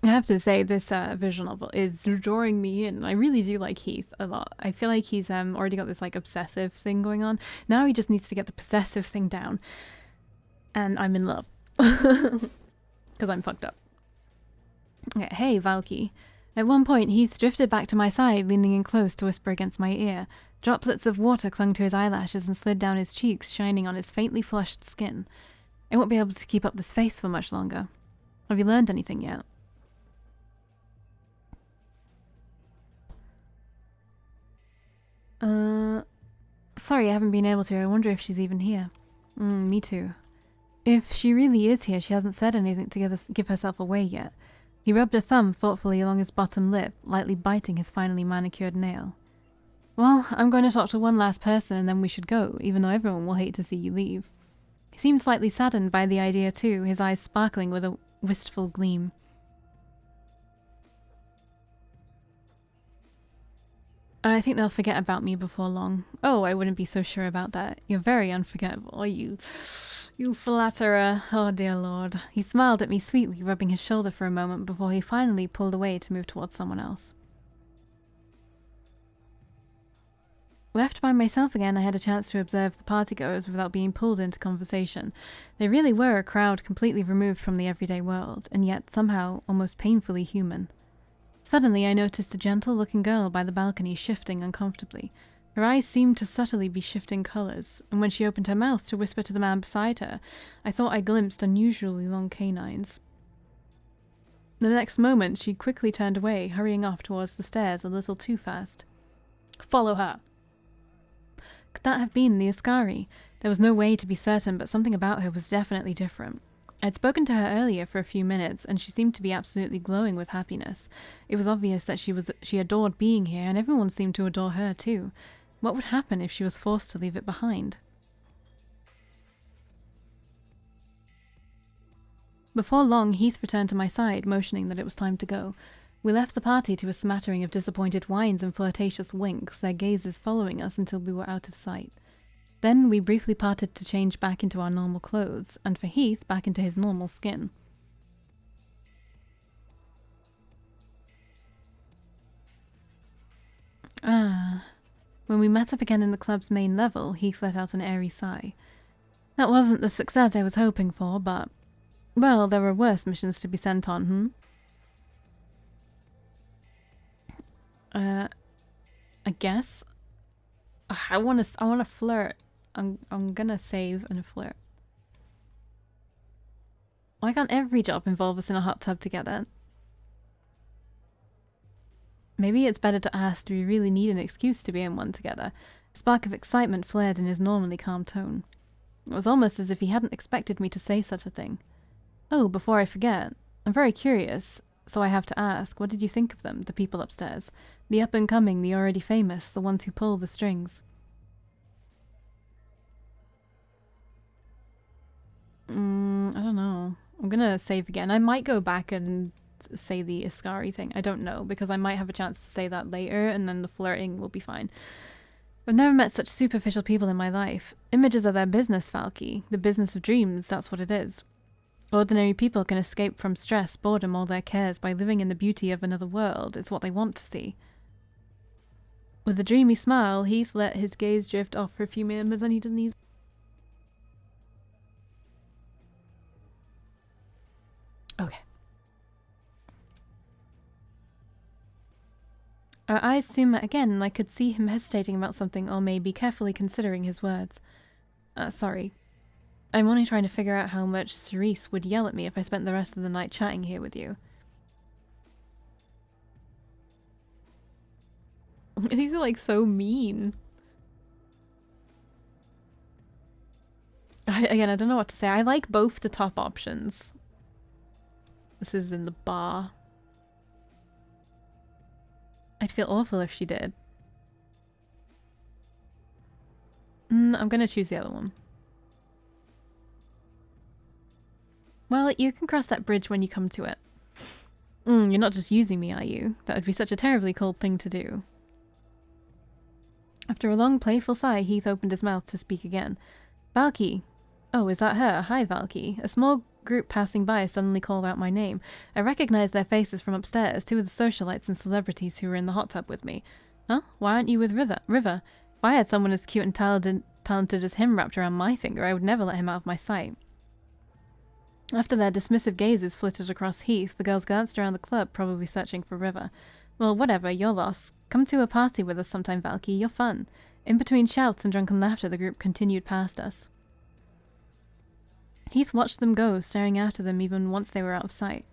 I have to say, this visual novel is drawing me in. I really do like Heath a lot. I feel like he's already got this like obsessive thing going on. Now he just needs to get the possessive thing down. And I'm in love. Because I'm fucked up. Okay, hey, Valkii. At one point, Heath drifted back to my side, leaning in close to whisper against my ear. Droplets of water clung to his eyelashes and slid down his cheeks, shining on his faintly flushed skin. I won't be able to keep up this face for much longer. Have you learned anything yet? Sorry, I haven't been able to. I wonder if she's even here. Me too. If she really is here, she hasn't said anything to give herself away yet. He rubbed a thumb thoughtfully along his bottom lip, lightly biting his finely manicured nail. Well, I'm going to talk to one last person and then we should go, even though everyone will hate to see you leave. He seemed slightly saddened by the idea too, his eyes sparkling with a wistful gleam. I think they'll forget about me before long. Oh, I wouldn't be so sure about that. You're very unforgettable, you flatterer. Oh dear lord. He smiled at me sweetly, rubbing his shoulder for a moment before he finally pulled away to move towards someone else. Left by myself again, I had a chance to observe the partygoers without being pulled into conversation. They really were a crowd completely removed from the everyday world, and yet somehow almost painfully human. Suddenly, I noticed a gentle-looking girl by the balcony shifting uncomfortably. Her eyes seemed to subtly be shifting colours, and when she opened her mouth to whisper to the man beside her, I thought I glimpsed unusually long canines. The next moment, she quickly turned away, hurrying off towards the stairs a little too fast. Follow her! Could that have been the Ascari? There was no way to be certain, but something about her was definitely different. I'd spoken to her earlier for a few minutes, and she seemed to be absolutely glowing with happiness. It was obvious that she adored being here, and everyone seemed to adore her too. What would happen if she was forced to leave it behind? Before long, Heath returned to my side, motioning that it was time to go. We left the party to a smattering of disappointed whines and flirtatious winks, their gazes following us until we were out of sight. Then we briefly parted to change back into our normal clothes, and for Heath back into his normal skin. When we met up again in the club's main level, Heath let out an airy sigh. That wasn't the success I was hoping for, but... well, there were worse missions to be sent on, I guess. I wanna flirt. I'm gonna save and flirt. Why can't every job involve us in a hot tub together? Maybe it's better to ask, do we really need an excuse to be in one together? A spark of excitement flared in his normally calm tone. It was almost as if he hadn't expected me to say such a thing. Oh, before I forget, I'm very curious, so I have to ask, what did you think of them, the people upstairs? The up-and-coming, the already famous, the ones who pull the strings. I don't know. I'm gonna save again. I might go back and say the Ascari thing. I don't know, because I might have a chance to say that later, and then the flirting will be fine. I've never met such superficial people in my life. Images are their business, Valkii. The business of dreams, that's what it is. Ordinary people can escape from stress, boredom, all their cares by living in the beauty of another world. It's what they want to see. With a dreamy smile, Heath let his gaze drift off for a few moments and he doesn't need... Okay. Our eyes soon met again, and I could see him hesitating about something or maybe carefully considering his words. Sorry. I'm only trying to figure out how much Charisse would yell at me if I spent the rest of the night chatting here with you. These are like so mean. Again, I don't know what to say. I like both the top options. This is in the bar. I'd feel awful if she did. I'm gonna choose the other one. Well, you can cross that bridge when you come to it. You're not just using me, are you? That would be such a terribly cold thing to do. After a long, playful sigh, Heath opened his mouth to speak again. Valkii. Oh, is that her? Hi, Valkii. A small group passing by suddenly called out my name. I recognized their faces from upstairs, two of the socialites and celebrities who were in the hot tub with me. Huh? Why aren't you with River? If I had someone as cute and talented as him wrapped around my finger, I would never let him out of my sight. After their dismissive gazes flitted across Heath, the girls glanced around the club, probably searching for River. Well, whatever, your loss. Come to a party with us sometime, Valkii. You're fun. In between shouts and drunken laughter, the group continued past us. Heath watched them go, staring after them even once they were out of sight.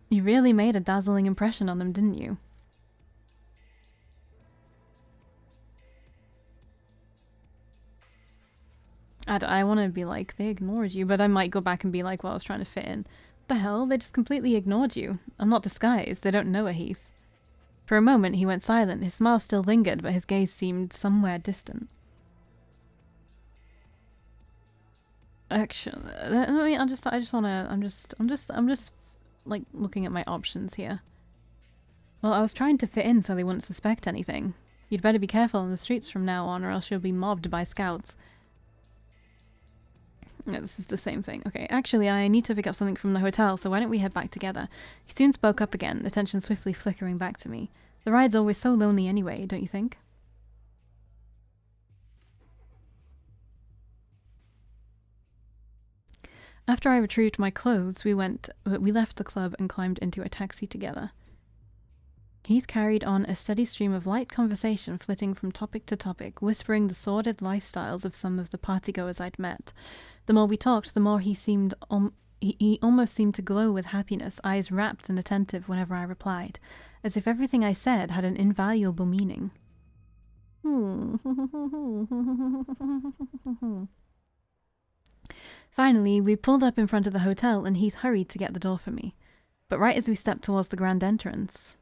You really made a dazzling impression on them, didn't you? I want to be like, they ignored you, but I might go back and be like, well, I was trying to fit in. What the hell? They just completely ignored you. I'm not disguised. They don't know a Heath. For a moment, he went silent. His smile still lingered, but his gaze seemed somewhere distant. Actually, I'm just like looking at my options here. Well, I was trying to fit in so they wouldn't suspect anything. You'd better be careful on the streets from now on, or else you'll be mobbed by scouts. Yeah, this is the same thing. Okay, actually, I need to pick up something from the hotel, so why don't we head back together? He soon spoke up again, attention swiftly flickering back to me. The ride's always so lonely anyway, don't you think? After I retrieved my clothes, we left the club and climbed into a taxi together. Heath carried on a steady stream of light conversation, flitting from topic to topic, whispering the sordid lifestyles of some of the partygoers I'd met. The more we talked, the more he seemed he almost seemed to glow with happiness, eyes rapt and attentive whenever I replied, as if everything I said had an invaluable meaning. Finally, we pulled up in front of the hotel and Heath hurried to get the door for me. But right as we stepped towards the grand entrance,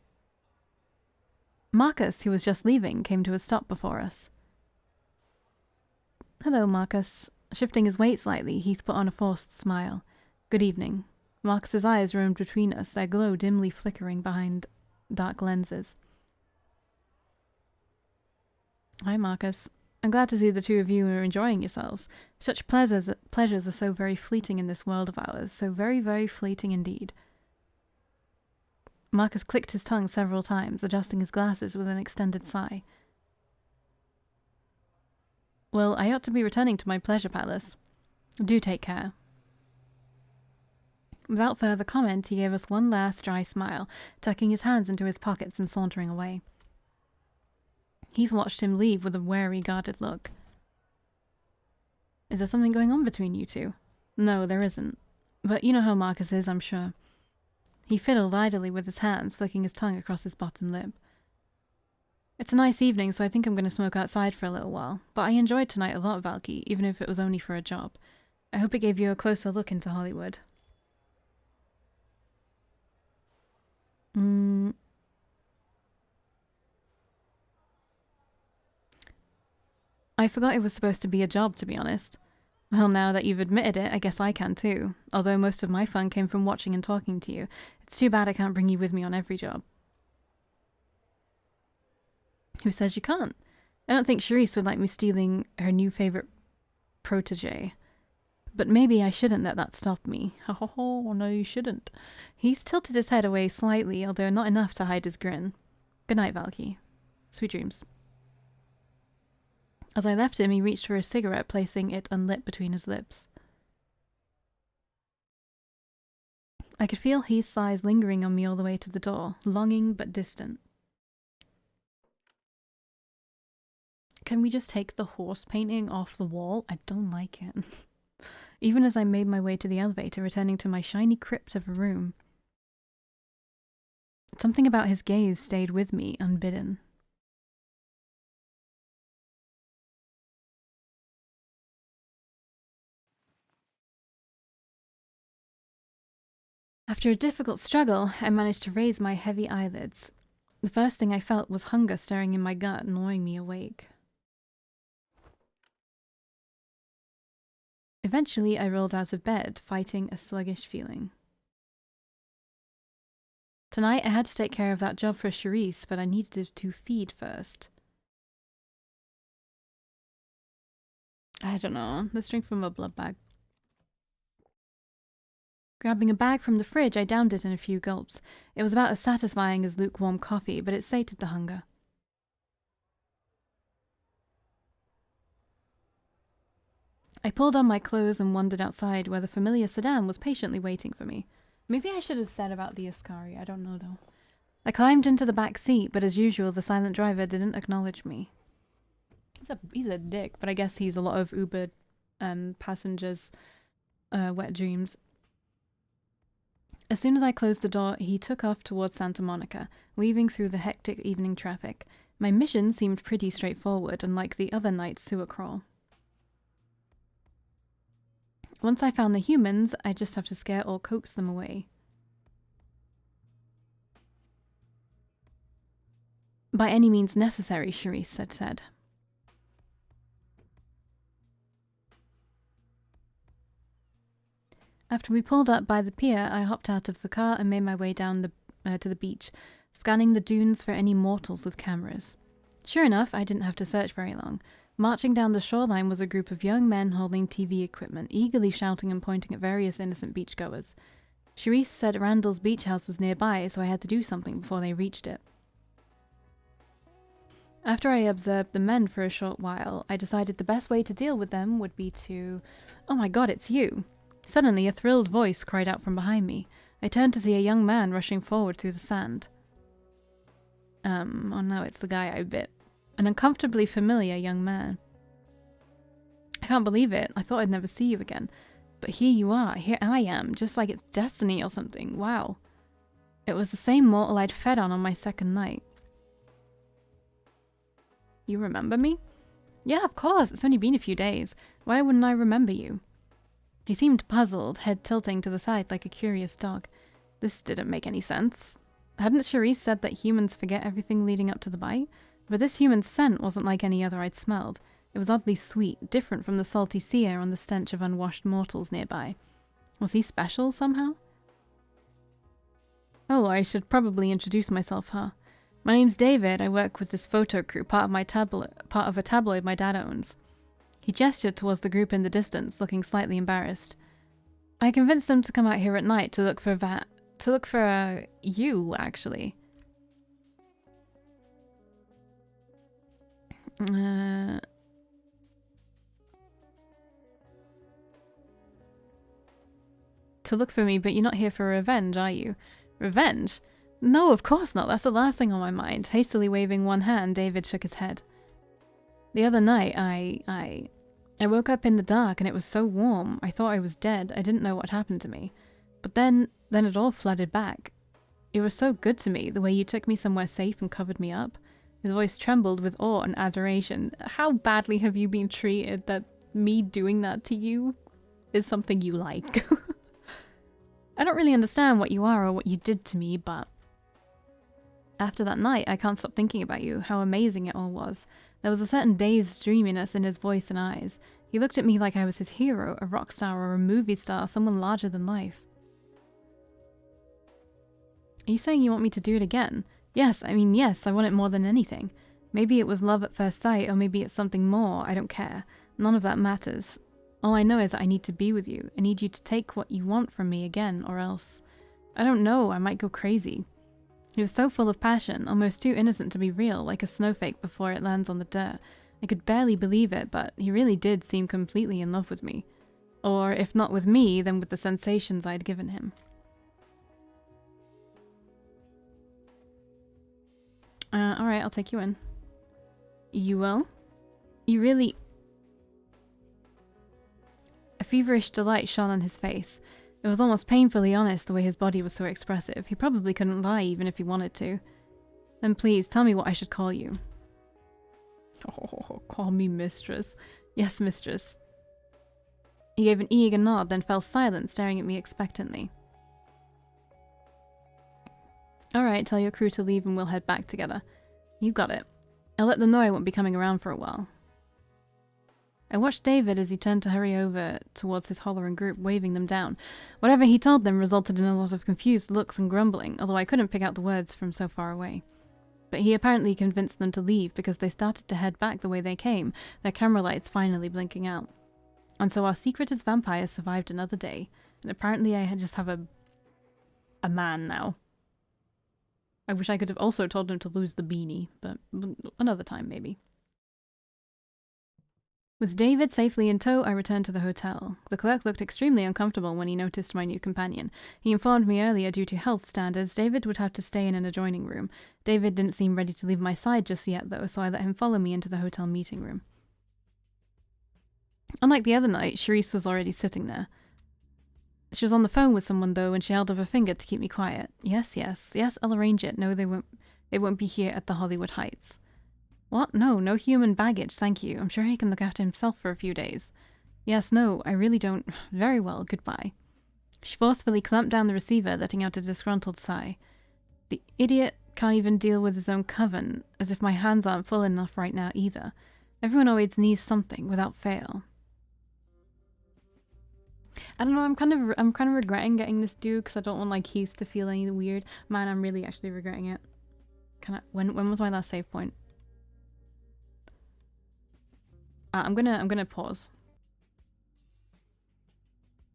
Marcus, who was just leaving, came to a stop before us. Hello, Marcus. Shifting his weight slightly, Heath put on a forced smile. Good evening. Marcus's eyes roamed between us, their glow dimly flickering behind dark lenses. Hi, Marcus. I'm glad to see the two of you are enjoying yourselves. Such pleasures are so very fleeting in this world of ours, so very, very fleeting indeed. Marcus clicked his tongue several times, adjusting his glasses with an extended sigh. Well, I ought to be returning to my pleasure palace. Do take care. Without further comment, he gave us one last dry smile, tucking his hands into his pockets and sauntering away. Heath watched him leave with a wary, guarded look. Is there something going on between you two? No, there isn't. But you know how Marcus is, I'm sure. He fiddled idly with his hands, flicking his tongue across his bottom lip. It's a nice evening, so I think I'm going to smoke outside for a little while. But I enjoyed tonight a lot, Valkii, even if it was only for a job. I hope it gave you a closer look into Hollywood. I forgot it was supposed to be a job, to be honest. Well, now that you've admitted it, I guess I can too. Although most of my fun came from watching and talking to you. It's too bad I can't bring you with me on every job. Who says you can't? I don't think Charisse would like me stealing her new favourite protege. But maybe I shouldn't let that stop me. Oh, no, you shouldn't. Heath tilted his head away slightly, although not enough to hide his grin. Good night, Valkii. Sweet dreams. As I left him, he reached for a cigarette, placing it unlit between his lips. I could feel Heath's eyes lingering on me all the way to the door, longing but distant. Can we just take the horse painting off the wall? I don't like it. Even as I made my way to the elevator, returning to my shiny crypt of a room. Something about his gaze stayed with me, unbidden. After a difficult struggle, I managed to raise my heavy eyelids. The first thing I felt was hunger stirring in my gut, gnawing me awake. Eventually, I rolled out of bed, fighting a sluggish feeling. Tonight, I had to take care of that job for Charisse, but I needed to feed first. I don't know. Let's drink from a blood bag. Grabbing a bag from the fridge, I downed it in a few gulps. It was about as satisfying as lukewarm coffee, but it sated the hunger. I pulled on my clothes and wandered outside where the familiar sedan was patiently waiting for me. Maybe I should have said about the Ascari, I don't know though. I climbed into the back seat, but as usual, the silent driver didn't acknowledge me. He's a dick, but I guess he's a lot of Uber passengers' wet dreams. As soon as I closed the door, he took off towards Santa Monica, weaving through the hectic evening traffic. My mission seemed pretty straightforward, unlike the other night's sewer crawl. Once I found the humans, I'd just have to scare or coax them away. By any means necessary, Charisse had said. After we pulled up by the pier, I hopped out of the car and made my way down to the beach, scanning the dunes for any mortals with cameras. Sure enough, I didn't have to search very long. Marching down the shoreline was a group of young men holding TV equipment, eagerly shouting and pointing at various innocent beachgoers. Charisse said Randall's beach house was nearby, so I had to do something before they reached it. After I observed the men for a short while, I decided the best way to deal with them would be to... Oh my god, it's you! Suddenly, a thrilled voice cried out from behind me. I turned to see a young man rushing forward through the sand. Oh no, it's the guy I bit. An uncomfortably familiar young man. I can't believe it. I thought I'd never see you again. But here you are. Here I am. Just like it's destiny or something. Wow. It was the same mortal I'd fed on my second night. You remember me? Yeah, of course. It's only been a few days. Why wouldn't I remember you? He seemed puzzled, head tilting to the side like a curious dog. This didn't make any sense. Hadn't Charisse said that humans forget everything leading up to the bite? But this human scent wasn't like any other I'd smelled. It was oddly sweet, different from the salty sea air and the stench of unwashed mortals nearby. Was he special somehow? Oh, I should probably introduce myself, huh? My name's David. I work with this photo crew, part of a tabloid my dad owns. He gestured towards the group in the distance, looking slightly embarrassed. I convinced them to come out here at night to look for you, actually. To look for me, but you're not here for revenge, are you? Revenge? No, of course not. That's the last thing on my mind. Hastily waving one hand, David shook his head. The other night, I woke up in the dark and it was so warm. I thought I was dead. I didn't know what happened to me. But then it all flooded back. It was so good to me, the way you took me somewhere safe and covered me up. His voice trembled with awe and adoration. How badly have you been treated that me doing that to you is something you like? I don't really understand what you are or what you did to me, but... After that night, I can't stop thinking about you, how amazing it all was. There was a certain dazed dreaminess in his voice and eyes. He looked at me like I was his hero, a rock star or a movie star, someone larger than life. Are you saying you want me to do it again? Yes, I want it more than anything. Maybe it was love at first sight, or maybe it's something more, I don't care. None of that matters. All I know is that I need to be with you. I need you to take what you want from me again, or else... I don't know, I might go crazy. He was so full of passion, almost too innocent to be real, like a snowflake before it lands on the dirt. I could barely believe it, but he really did seem completely in love with me. Or, if not with me, then with the sensations I'd given him. Alright, I'll take you in. You will? You really... A feverish delight shone on his face. It was almost painfully honest the way his body was so expressive. He probably couldn't lie even if he wanted to. Then please, tell me what I should call you. Oh, call me mistress. Yes, mistress. He gave an eager nod, then fell silent, staring at me expectantly. Alright, tell your crew to leave and we'll head back together. You got it. I'll let them know I won't be coming around for a while. I watched David as he turned to hurry over towards his hollering group, waving them down. Whatever he told them resulted in a lot of confused looks and grumbling, although I couldn't pick out the words from so far away. But he apparently convinced them to leave because they started to head back the way they came, their camera lights finally blinking out. And so our secret as vampires survived another day, and apparently I just have a man now. I wish I could have also told him to lose the beanie, but another time maybe. With David safely in tow, I returned to the hotel. The clerk looked extremely uncomfortable when he noticed my new companion. He informed me earlier, due to health standards, David would have to stay in an adjoining room. David didn't seem ready to leave my side just yet, though, so I let him follow me into the hotel meeting room. Unlike the other night, Charisse was already sitting there. She was on the phone with someone, though, and she held up her finger to keep me quiet. Yes, I'll arrange it. No, they won't be here at the Hollywood Heights. What? No human baggage, thank you. I'm sure he can look after himself for a few days. Yes, no, I really don't. Very well, goodbye. She forcefully clamped down the receiver, letting out a disgruntled sigh. The idiot can't even deal with his own coven, as if my hands aren't full enough right now either. Everyone always needs something, without fail. I don't know, I'm kind of regretting getting this due, because I don't want, like, Heath to feel any weird. Man, I'm really actually regretting it. When was my last save point? I'm gonna pause.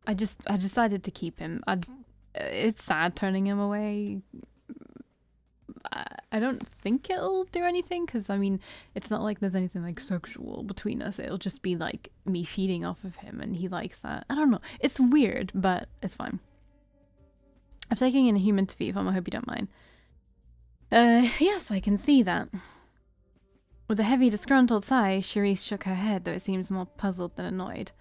I decided to keep him. It's sad turning him away. I don't think it'll do anything, because I mean, it's not like there's anything like sexual between us. It'll just be like me feeding off of him, and he likes that. I don't know. It's weird, but it's fine. I'm taking in a human to feed him. I hope you don't mind. Yes, I can see that. With a heavy, disgruntled sigh, Charisse shook her head, though it seems more puzzled than annoyed.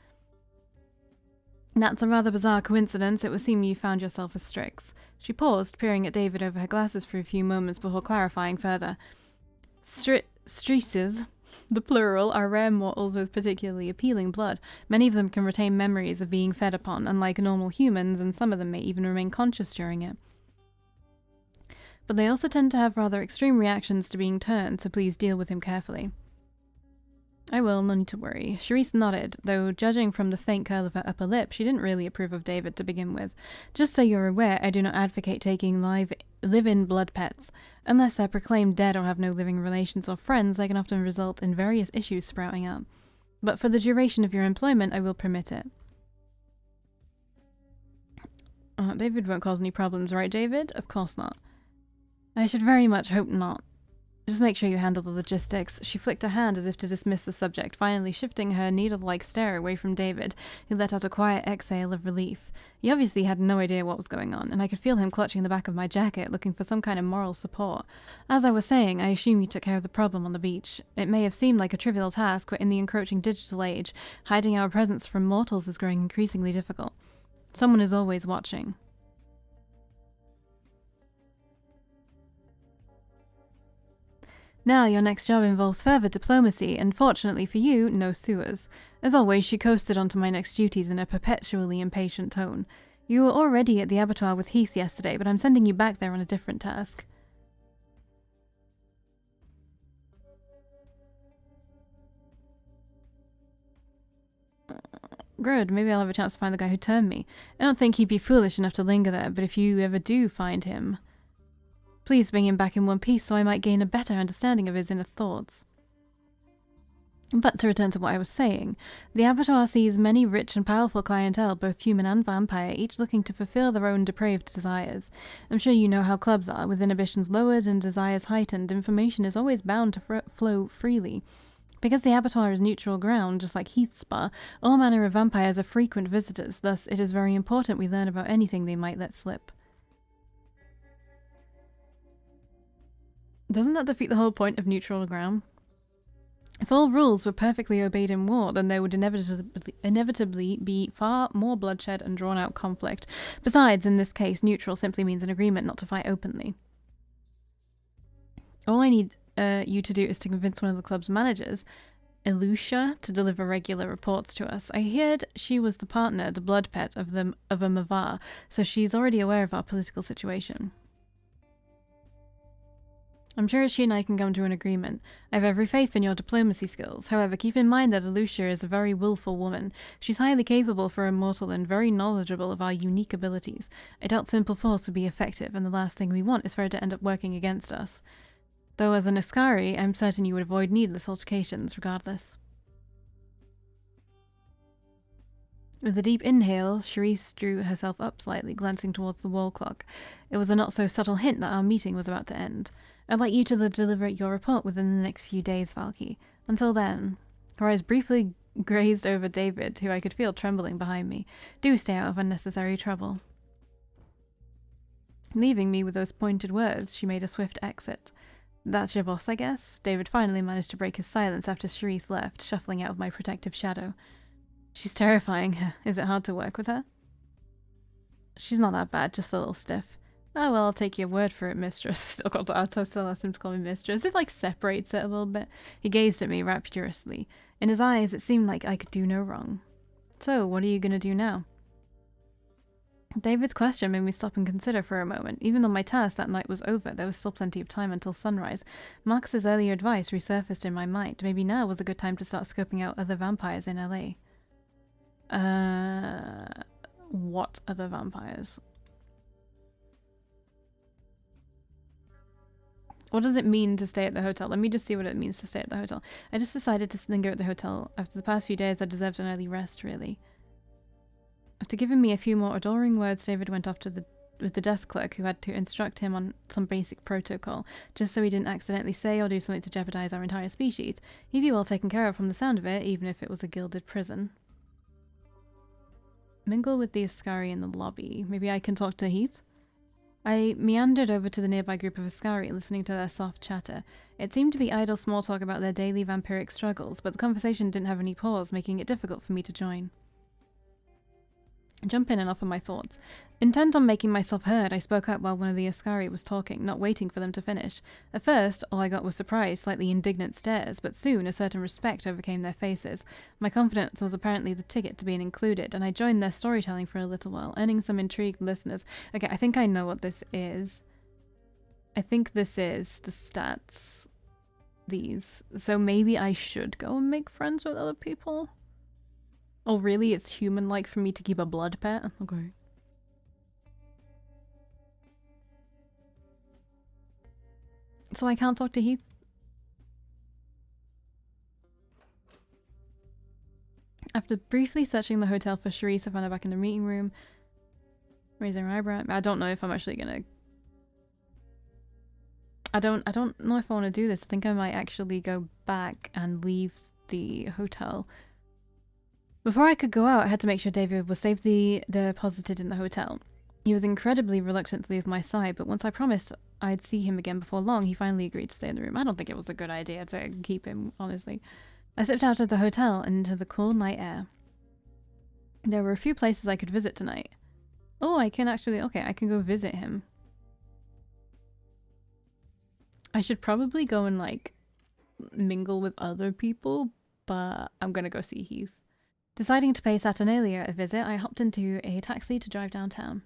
That's a rather bizarre coincidence. It would seem you found yourself a Strix. She paused, peering at David over her glasses for a few moments before clarifying further. Strixes, the plural, are rare mortals with particularly appealing blood. Many of them can retain memories of being fed upon, unlike normal humans, and some of them may even remain conscious during it. But they also tend to have rather extreme reactions to being turned, so please deal with him carefully. I will, no need to worry. Charisse nodded, though judging from the faint curl of her upper lip, she didn't really approve of David to begin with. Just so you're aware, I do not advocate taking live-in blood pets. Unless they're proclaimed dead or have no living relations or friends, they can often result in various issues sprouting up. But for the duration of your employment, I will permit it. David won't cause any problems, right, David? Of course not. I should very much hope not. Just make sure you handle the logistics. She flicked her hand as if to dismiss the subject, finally shifting her needle-like stare away from David, who let out a quiet exhale of relief. He obviously had no idea what was going on, and I could feel him clutching the back of my jacket, looking for some kind of moral support. As I was saying, I assume you took care of the problem on the beach. It may have seemed like a trivial task, but in the encroaching digital age, hiding our presence from mortals is growing increasingly difficult. Someone is always watching. Now your next job involves further diplomacy, and fortunately for you, no sewers. As always, she coasted onto my next duties in a perpetually impatient tone. You were already at the abattoir with Heath yesterday, but I'm sending you back there on a different task. Good, maybe I'll have a chance to find the guy who turned me. I don't think he'd be foolish enough to linger there, but if you ever do find him, please bring him back in one piece so I might gain a better understanding of his inner thoughts. But to return to what I was saying, the abattoir sees many rich and powerful clientele, both human and vampire, each looking to fulfill their own depraved desires. I'm sure you know how clubs are. With inhibitions lowered and desires heightened, information is always bound to flow freely. Because the abattoir is neutral ground, just like Heath's spa, all manner of vampires are frequent visitors, thus it is very important we learn about anything they might let slip. Doesn't that defeat the whole point of neutral ground? If all rules were perfectly obeyed in war, then there would inevitably be far more bloodshed and drawn-out conflict. Besides, in this case, neutral simply means an agreement not to fight openly. All I need you to do is to convince one of the club's managers, Elusha, to deliver regular reports to us. I heard she was the partner, the blood pet of a Mavar, so she's already aware of our political situation. I'm sure she and I can come to an agreement. I have every faith in your diplomacy skills. However, keep in mind that Elusha is a very willful woman. She's highly capable for a mortal and very knowledgeable of our unique abilities. I doubt simple force would be effective, and the last thing we want is for her to end up working against us. Though as an Askari, I'm certain you would avoid needless altercations regardless. With a deep inhale, Charisse drew herself up slightly, glancing towards the wall clock. It was a not-so-subtle hint that our meeting was about to end. I'd like you to deliver your report within the next few days, Valkii. Until then... Her eyes briefly grazed over David, who I could feel trembling behind me. Do stay out of unnecessary trouble. Leaving me with those pointed words, she made a swift exit. That's your boss, I guess? David finally managed to break his silence after Charisse left, shuffling out of my protective shadow. She's terrifying. Is it hard to work with her? She's not that bad, just a little stiff. Oh, well, I'll take your word for it, mistress. Still asked him to call me mistress. It, separates it a little bit. He gazed at me rapturously. In his eyes, it seemed like I could do no wrong. So, what are you gonna do now? David's question made me stop and consider for a moment. Even though my task that night was over, there was still plenty of time until sunrise. Marcus's earlier advice resurfaced in my mind. Maybe now was a good time to start scoping out other vampires in LA. What other vampires? What does it mean to stay at the hotel? Let me just see what it means to stay at the hotel. I just decided to linger at the hotel. After the past few days, I deserved an early rest, really. After giving me a few more adoring words, David went off with the desk clerk, who had to instruct him on some basic protocol, just so he didn't accidentally say or do something to jeopardize our entire species. He'd be well taken care of from the sound of it, even if it was a gilded prison. Mingle with the Askari in the lobby. Maybe I can talk to Heath? I meandered over to the nearby group of Askari, listening to their soft chatter. It seemed to be idle small talk about their daily vampiric struggles, but the conversation didn't have any pause, making it difficult for me to join. Jump in and offer my thoughts. Intent on making myself heard, I spoke up while one of the Askari was talking, not waiting for them to finish. At first, all I got was surprised, slightly indignant stares, but soon a certain respect overcame their faces. My confidence was apparently the ticket to being included, and I joined their storytelling for a little while, earning some intrigued listeners. Okay, I think I know what this is. I think this is the stats. These. So maybe I should go and make friends with other people? Oh, really? It's human-like for me to keep a blood pet? Okay. So I can't talk to Heath? After briefly searching the hotel for Charisse, I found her back in the meeting room. Raising her eyebrow. I don't know if I'm actually gonna... I don't know if I want to do this. I think I might actually go back and leave the hotel. Before I could go out, I had to make sure David was safely deposited in the hotel. He was incredibly reluctant to leave my side, but once I promised I'd see him again before long, he finally agreed to stay in the room. I don't think it was a good idea to keep him, honestly. I stepped out of the hotel and into the cool night air. There were a few places I could visit tonight. Oh, I can actually... Okay, I can go visit him. I should probably go and, mingle with other people, but I'm gonna go see Heath. Deciding to pay Saturnalia a visit, I hopped into a taxi to drive downtown.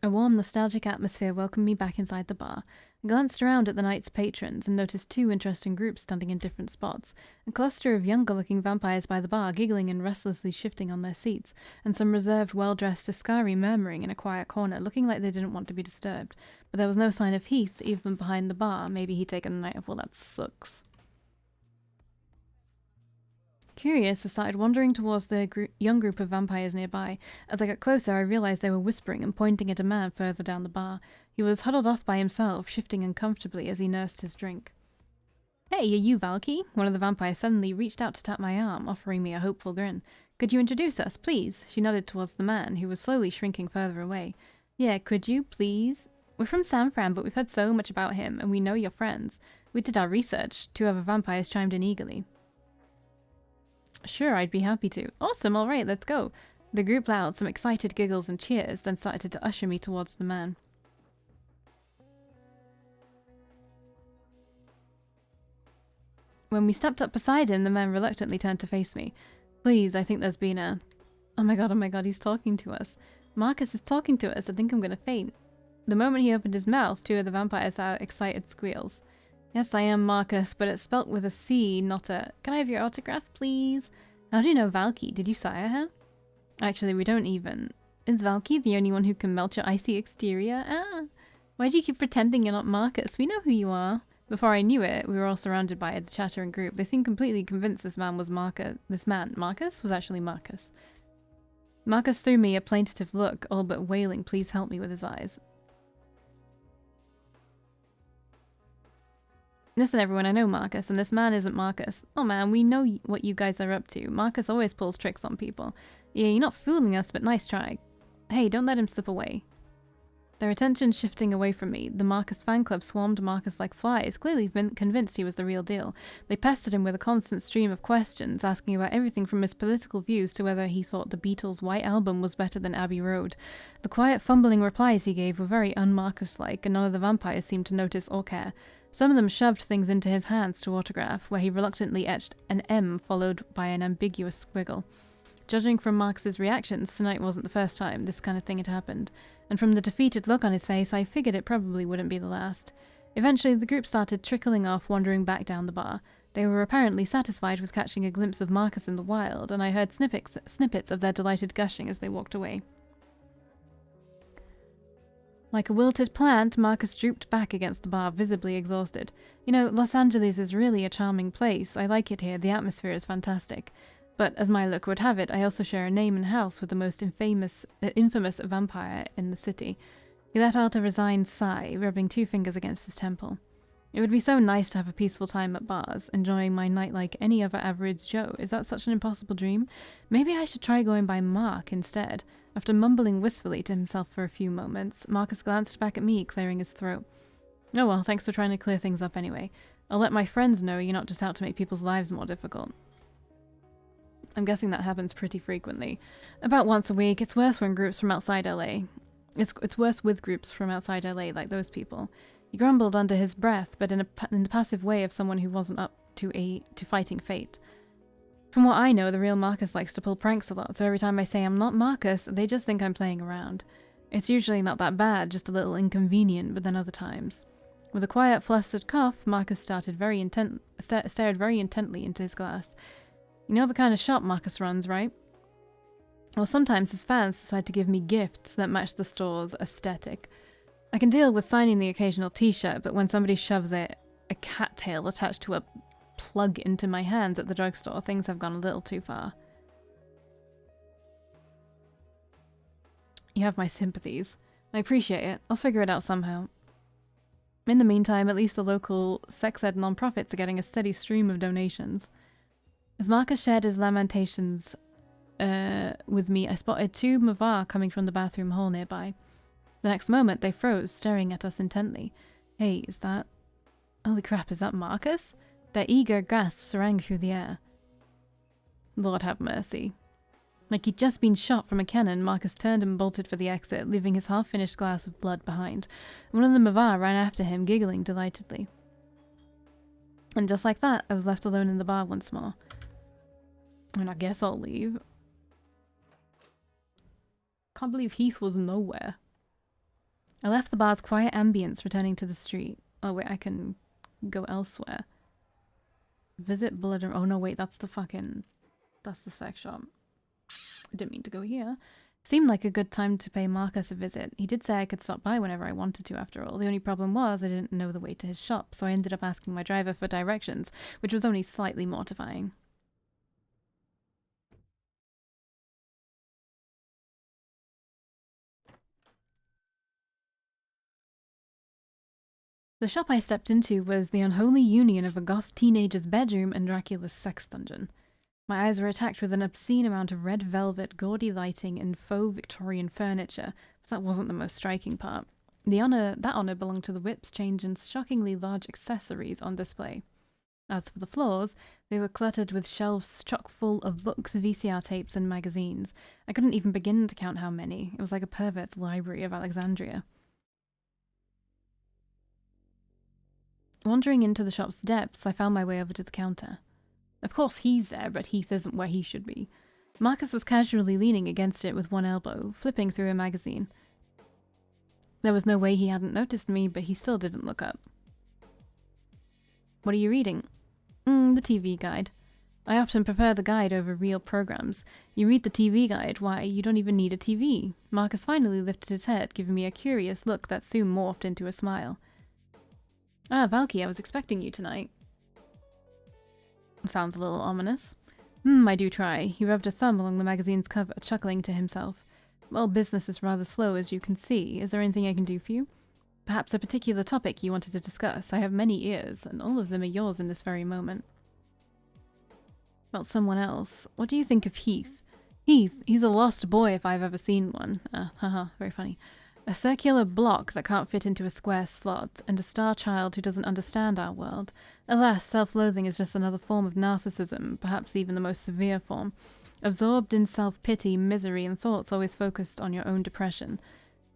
A warm, nostalgic atmosphere welcomed me back inside the bar. I glanced around at the night's patrons and noticed two interesting groups standing in different spots. A cluster of younger-looking vampires by the bar, giggling and restlessly shifting on their seats, and some reserved, well-dressed Askari murmuring in a quiet corner, looking like they didn't want to be disturbed. But there was no sign of Heath, even behind the bar. Maybe he'd taken the night off. Well, that sucks. Curious, I started wandering towards the young group of vampires nearby. As I got closer, I realized they were whispering and pointing at a man further down the bar. He was huddled off by himself, shifting uncomfortably as he nursed his drink. Hey, are you Valkii? One of the vampires suddenly reached out to tap my arm, offering me a hopeful grin. Could you introduce us, please? She nodded towards the man, who was slowly shrinking further away. Yeah, could you, please? We're from San Fran, but we've heard so much about him, and we know you're friends. We did our research. Two other vampires chimed in eagerly. Sure, I'd be happy to. Awesome, alright, let's go. The group loud some excited giggles and cheers, then started to usher me towards the man. When we stepped up beside him, the man reluctantly turned to face me. Please, I think there's been a... Oh my god, he's talking to us. Marcus is talking to us, I think I'm gonna faint. The moment he opened his mouth, two of the vampires let out excited squeals. Yes, I am Marcus, but it's spelt with a C, not a... Can I have your autograph, please? How do you know Valkii? Did you sire her? Actually, we don't even... Is Valkii the only one who can melt your icy exterior? Ah. Why do you keep pretending you're not Marcus? We know who you are. Before I knew it, we were all surrounded by the chattering group. They seemed completely convinced this man was Marcus. This man, Marcus, was actually Marcus. Marcus threw me a plaintive look, all but wailing, "Please help me," with his eyes. Listen, everyone, I know Marcus, and this man isn't Marcus. Oh man, we know what you guys are up to. Marcus always pulls tricks on people. Yeah, you're not fooling us, but nice try. Hey, don't let him slip away. Their attention shifting away from me, the Marcus fan club swarmed Marcus like flies, clearly convinced he was the real deal. They pestered him with a constant stream of questions, asking about everything from his political views to whether he thought the Beatles' White Album was better than Abbey Road. The quiet, fumbling replies he gave were very un-Marcus-like, and none of the vampires seemed to notice or care. Some of them shoved things into his hands to autograph, where he reluctantly etched an M followed by an ambiguous squiggle. Judging from Marcus's reactions, tonight wasn't the first time this kind of thing had happened, and from the defeated look on his face, I figured it probably wouldn't be the last. Eventually, the group started trickling off, wandering back down the bar. They were apparently satisfied with catching a glimpse of Marcus in the wild, and I heard snippets of their delighted gushing as they walked away. Like a wilted plant, Marcus drooped back against the bar, visibly exhausted. You know, Los Angeles is really a charming place. I like it here. The atmosphere is fantastic. But as my luck would have it, I also share a name and house with the most infamous vampire in the city. He let out a resigned sigh, rubbing 2 fingers against his temple. It would be so nice to have a peaceful time at bars, enjoying my night like any other average Joe. Is that such an impossible dream? Maybe I should try going by Mark instead. After mumbling wistfully to himself for a few moments, Marcus glanced back at me, clearing his throat. Oh well, thanks for trying to clear things up anyway. I'll let my friends know you're not just out to make people's lives more difficult. I'm guessing that happens pretty frequently. About once a week. It's worse when groups from outside LA. It's worse with groups from outside LA, like those people. He grumbled under his breath, but in the passive way of someone who wasn't up to fighting fate. From what I know, the real Marcus likes to pull pranks a lot, so every time I say I'm not Marcus, they just think I'm playing around. It's usually not that bad, just a little inconvenient, but then other times. With a quiet, flustered cough, Marcus stared very intently into his glass. You know the kind of shop Marcus runs, right? Well, sometimes his fans decide to give me gifts that match the store's aesthetic. I can deal with signing the occasional t-shirt, but when somebody shoves a cattail attached to a plug into my hands at the drugstore, things have gone a little too far. You have my sympathies. I appreciate it. I'll figure it out somehow. In the meantime, at least the local sex ed non-profits are getting a steady stream of donations. As Marcus shared his lamentations with me, I spotted 2 Mavar coming from the bathroom hall nearby. The next moment, they froze, staring at us intently. Hey, is that... Holy crap, is that Marcus? Their eager gasps rang through the air. Lord have mercy. Like he'd just been shot from a cannon, Marcus turned and bolted for the exit, leaving his half-finished glass of blood behind. One of the Mavar ran after him, giggling delightedly. And just like that, I was left alone in the bar once more. And I guess I'll leave. Can't believe Heath was nowhere. I left the bar's quiet ambience, returning to the street. Oh wait, I can go elsewhere. Visit Blood and... Oh no, wait, that's the sex shop. I didn't mean to go here. Seemed like a good time to pay Marcus a visit. He did say I could stop by whenever I wanted to, after all. The only problem was I didn't know the way to his shop, so I ended up asking my driver for directions, which was only slightly mortifying. The shop I stepped into was the unholy union of a goth teenager's bedroom and Dracula's sex dungeon. My eyes were attacked with an obscene amount of red velvet, gaudy lighting, and faux Victorian furniture, but that wasn't the most striking part. That honor belonged to the whips, chains, and shockingly large accessories on display. As for the floors, they were cluttered with shelves chock full of books, VCR tapes, and magazines. I couldn't even begin to count how many. It was like a pervert's library of Alexandria. Wandering into the shop's depths, I found my way over to the counter. Of course he's there, but Heath isn't where he should be. Marcus was casually leaning against it with one elbow, flipping through a magazine. There was no way he hadn't noticed me, but he still didn't look up. What are you reading? The TV guide. I often prefer the guide over real programs. You read the TV guide, why, you don't even need a TV. Marcus finally lifted his head, giving me a curious look that soon morphed into a smile. Ah, Valkii, I was expecting you tonight. Sounds a little ominous. I do try. He rubbed a thumb along the magazine's cover, chuckling to himself. Well, business is rather slow, as you can see. Is there anything I can do for you? Perhaps a particular topic you wanted to discuss. I have many ears, and all of them are yours in this very moment. Well, someone else. What do you think of Heath? Heath, he's a lost boy if I've ever seen one. Haha, very funny. A circular block that can't fit into a square slot, and a star child who doesn't understand our world. Alas, self-loathing is just another form of narcissism, perhaps even the most severe form. Absorbed in self-pity, misery, and thoughts always focused on your own depression.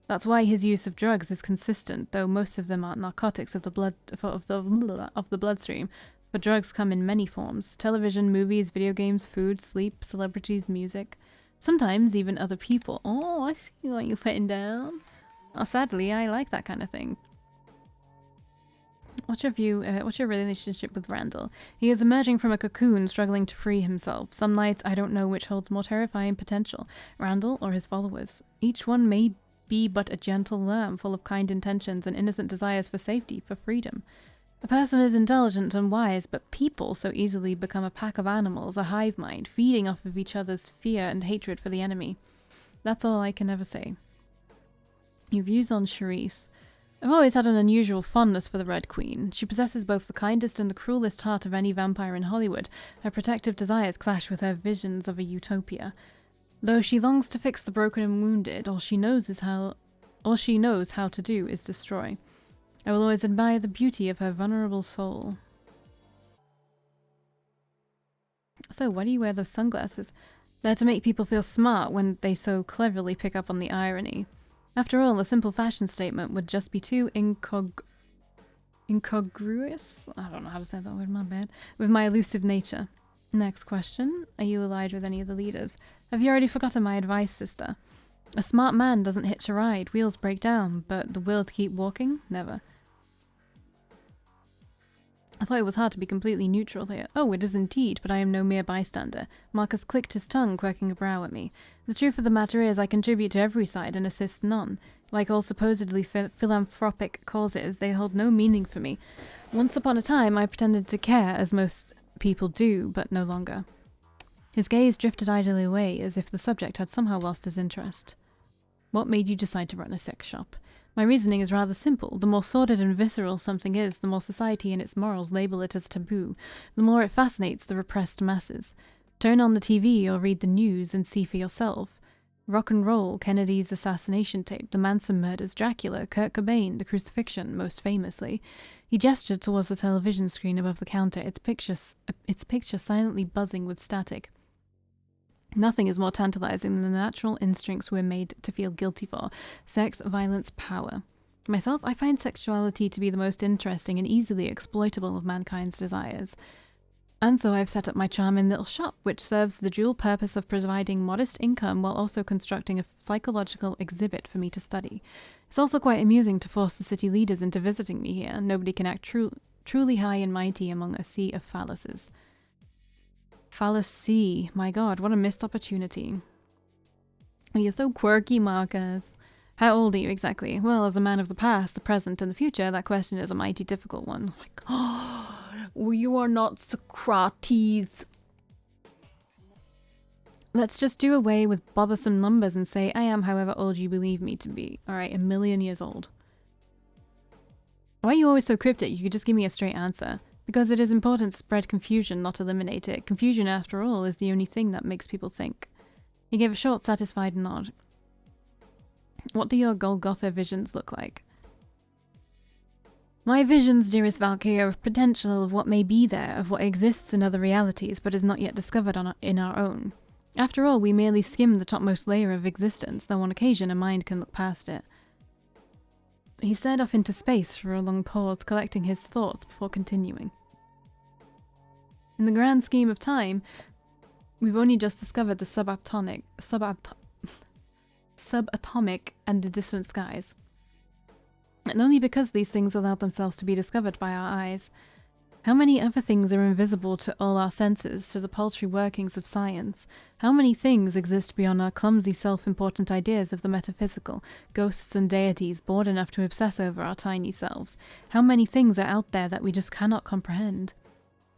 That's why his use of drugs is consistent, though most of them aren't narcotics of the bloodstream. But drugs come in many forms: television, movies, video games, food, sleep, celebrities, music. Sometimes even other people. Oh, I see what you're putting down. Oh, sadly, I like that kind of thing. What's your relationship with Randall? He is emerging from a cocoon, struggling to free himself. Some nights I don't know which holds more terrifying potential, Randall or his followers. Each one may be but a gentle lamb, full of kind intentions and innocent desires for safety, for freedom. A person is intelligent and wise, but people so easily become a pack of animals, a hive mind, feeding off of each other's fear and hatred for the enemy. That's all I can ever say. Your views on Charisse. I've always had an unusual fondness for the Red Queen. She possesses both the kindest and the cruelest heart of any vampire in Hollywood. Her protective desires clash with her visions of a utopia. Though she longs to fix the broken and wounded, all she knows how to do is destroy. I will always admire the beauty of her vulnerable soul. So, why do you wear those sunglasses? They're to make people feel smart when they so cleverly pick up on the irony. After all, a simple fashion statement would just be too incongruous? I don't know how to say that word, my bad. With my elusive nature. Next question. Are you allied with any of the leaders? Have you already forgotten my advice, sister? A smart man doesn't hitch a ride, wheels break down, but the will to keep walking? Never. I thought it was hard to be completely neutral here. Oh, it is indeed, but I am no mere bystander. Marcus clicked his tongue, quirking a brow at me. The truth of the matter is I contribute to every side and assist none. Like all supposedly philanthropic causes, they hold no meaning for me. Once upon a time, I pretended to care, as most people do, but no longer. His gaze drifted idly away, as if the subject had somehow lost his interest. What made you decide to run a sex shop? My reasoning is rather simple. The more sordid and visceral something is, the more society and its morals label it as taboo, the more it fascinates the repressed masses. Turn on the TV or read the news and see for yourself. Rock and roll, Kennedy's assassination tape, the Manson murders, Dracula, Kurt Cobain, the crucifixion, most famously. He gestured towards the television screen above the counter, its picture silently buzzing with static. Nothing is more tantalizing than the natural instincts we're made to feel guilty for: sex, violence, power. Myself, I find sexuality to be the most interesting and easily exploitable of mankind's desires. And so I've set up my charming little shop, which serves the dual purpose of providing modest income while also constructing a psychological exhibit for me to study. It's also quite amusing to force the city leaders into visiting me here. Nobody can act truly high and mighty among a sea of phalluses. Fallacy. My god, what a missed opportunity. Oh, you're so quirky, Marcus. How old are you exactly? Well, as a man of the past, the present, and the future, that question is a mighty difficult one. Oh, you are not Socrates. Let's just do away with bothersome numbers and say I am however old you believe me to be. Alright, 1,000,000 years old. Why are you always so cryptic? You could just give me a straight answer. Because it is important to spread confusion, not eliminate it. Confusion, after all, is the only thing that makes people think. He gave a short, satisfied nod. What do your Golgotha visions look like? My visions, dearest Valkii, are of potential, of what may be there, of what exists in other realities, but is not yet discovered in our own. After all, we merely skim the topmost layer of existence, though on occasion a mind can look past it. He stared off into space for a long pause, collecting his thoughts before continuing. In the grand scheme of time, we've only just discovered the subatomic and the distant skies. And only because these things allowed themselves to be discovered by our eyes. How many other things are invisible to all our senses, to the paltry workings of science? How many things exist beyond our clumsy self-important ideas of the metaphysical, ghosts and deities bored enough to obsess over our tiny selves? How many things are out there that we just cannot comprehend?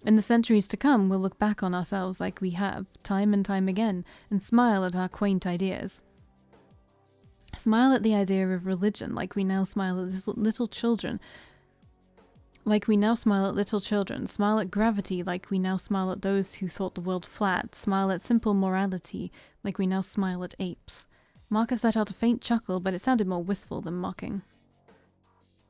In the centuries to come, we'll look back on ourselves like we have, time and time again, and smile at our quaint ideas. Smile at the idea of religion like we now smile at little children. Smile at gravity like we now smile at those who thought the world flat. Smile at simple morality like we now smile at apes. Marcus let out a faint chuckle, but it sounded more wistful than mocking.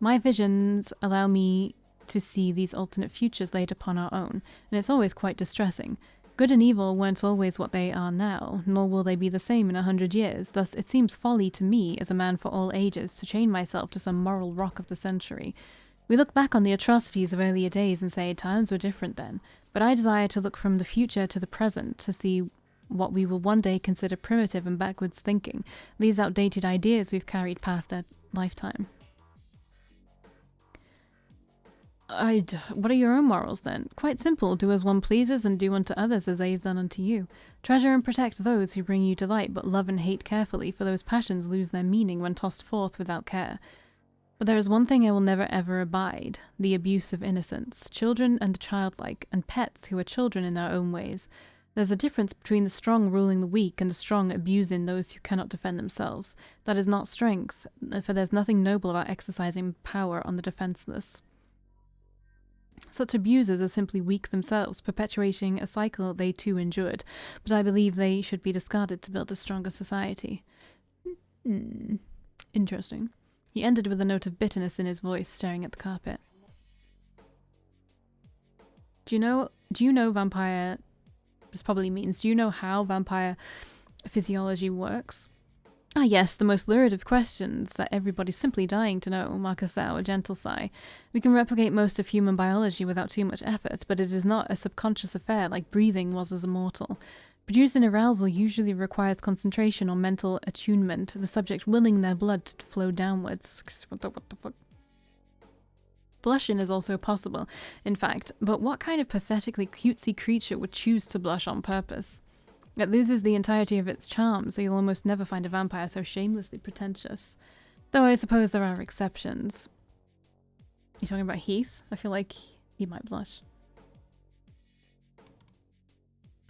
My visions allow me to see these alternate futures laid upon our own, and it's always quite distressing. Good and evil weren't always what they are now, nor will they be the same in 100 years, thus it seems folly to me, as a man for all ages, to chain myself to some moral rock of the century. We look back on the atrocities of earlier days and say times were different then, but I desire to look from the future to the present, to see what we will one day consider primitive and backwards thinking, these outdated ideas we've carried past their lifetime. What are your own morals then? Quite simple. Do as one pleases and do unto others as they have done unto you. Treasure and protect those who bring you delight, but love and hate carefully, for those passions lose their meaning when tossed forth without care. But there is one thing I will never ever abide, the abuse of innocence, children and the childlike, and pets who are children in their own ways. There's a difference between the strong ruling the weak and the strong abusing those who cannot defend themselves. That is not strength, for there's nothing noble about exercising power on the defenseless. Such abusers are simply weak themselves, perpetuating a cycle they too endured, but I believe they should be discarded to build a stronger society. Interesting. He ended with a note of bitterness in his voice, staring at the carpet. Do you know vampire... This probably means, do you know how vampire physiology works? Ah yes, the most lurid of questions that everybody's simply dying to know, Marcus said, a gentle sigh. We can replicate most of human biology without too much effort, but it is not a subconscious affair like breathing was as a mortal. Producing arousal usually requires concentration or mental attunement, the subject willing their blood to flow downwards. What the fuck? Blushing is also possible, in fact, but what kind of pathetically cutesy creature would choose to blush on purpose? It loses the entirety of its charm, so you'll almost never find a vampire so shamelessly pretentious. Though I suppose there are exceptions. You talking about Heath? I feel like he might blush.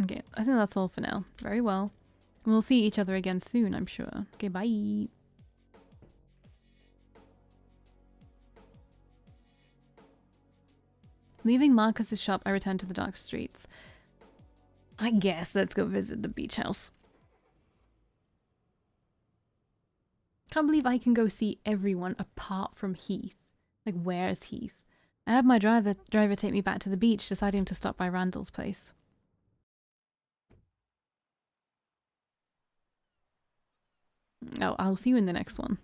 Okay, I think that's all for now. Very well. We'll see each other again soon, I'm sure. Okay, bye! Leaving Marcus's shop, I returned to the dark streets. I guess let's go visit the beach house. Can't believe I can go see everyone apart from Heath. Like, where's Heath? I had my driver take me back to the beach, deciding to stop by Randall's place. Oh, I'll see you in the next one.